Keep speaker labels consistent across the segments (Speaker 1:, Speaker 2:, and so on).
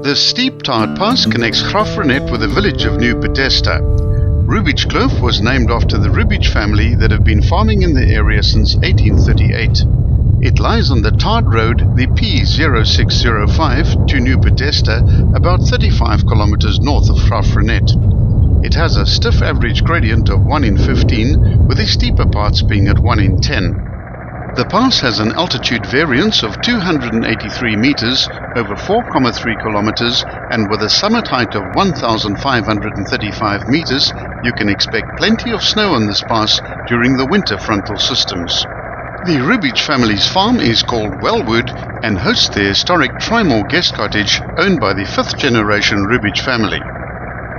Speaker 1: This steep tarred pass connects Graaff-Reinet with the village of New Bethesda. Rubidge Kloof was named after the Rubidge family that have been farming in the area since 1838. It lies on the tarred road, the P0605 to New Bethesda, about 35 kilometers north of Graaff-Reinet. It has a stiff average gradient of 1 in 15, with the steeper parts being at 1 in 10. The pass has an altitude variance of 283 meters over 4,3 kilometers, and with a summit height of 1,535 meters, you can expect plenty of snow on this pass during the winter frontal systems. The Rubidge family's farm is called Wellwood and hosts the historic Trimore guest cottage owned by the 5th generation Rubidge family.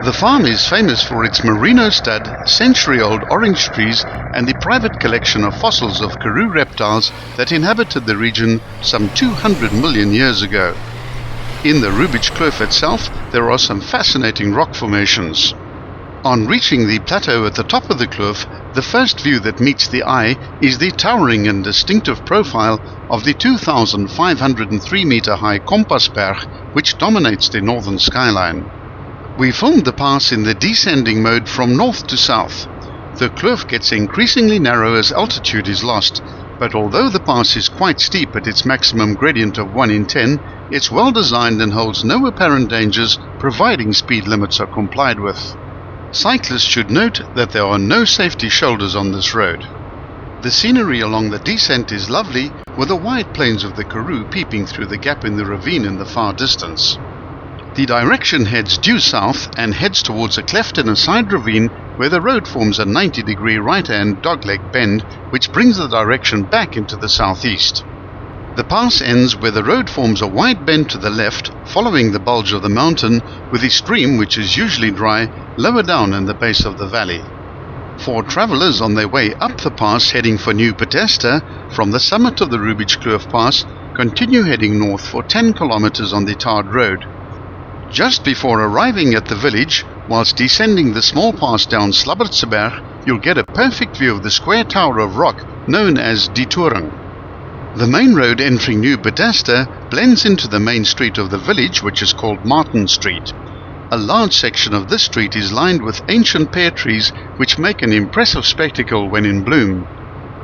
Speaker 1: The farm is famous for its merino stud, century-old orange trees and the private collection of fossils of Karoo reptiles that inhabited the region some 200 million years ago. In the Rubidge Kloof itself, there are some fascinating rock formations. On reaching the plateau at the top of the kloof, the first view that meets the eye is the towering and distinctive profile of the 2,503-meter high Kompasberg, which dominates the northern skyline. We filmed the pass in the descending mode from north to south. The kloof gets increasingly narrow as altitude is lost, but although the pass is quite steep at its maximum gradient of 1 in 10, it's well designed and holds no apparent dangers, providing speed limits are complied with. Cyclists should note that there are no safety shoulders on this road. The scenery along the descent is lovely, with the wide plains of the Karoo peeping through the gap in the ravine in the far distance. The direction heads due south and heads towards a cleft in a side ravine where the road forms a 90-degree right-hand dogleg bend, which brings the direction back into the southeast. The pass ends where the road forms a wide bend to the left, following the bulge of the mountain, with the stream, which is usually dry, lower down in the base of the valley. For travelers on their way up the pass heading for New Bethesda, from the summit of the Rubidge Kloof Pass, continue heading north for 10 kilometers on the tarred road. Just before arriving at the village, whilst descending the small pass down Slabbertseberg, you'll get a perfect view of the square tower of rock known as Die Toren. The main road entering New Bethesda blends into the main street of the village, which is called Martin Street. A large section of this street is lined with ancient pear trees, which make an impressive spectacle when in bloom.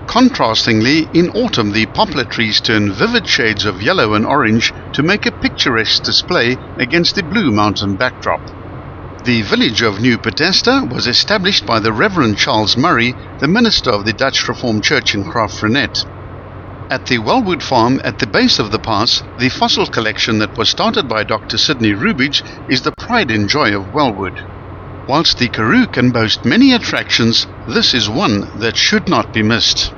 Speaker 1: Contrastingly, in autumn the poplar trees turn vivid shades of yellow and orange to make a picturesque display against the blue mountain backdrop. The village of New Bethesda was established by the Reverend Charles Murray, the minister of the Dutch Reformed Church in Graaff-Reinet. At the Wellwood farm at the base of the pass, the fossil collection that was started by Dr. Sidney Rubidge is the pride and joy of Wellwood. Whilst the Karoo can boast many attractions, this is one that should not be missed.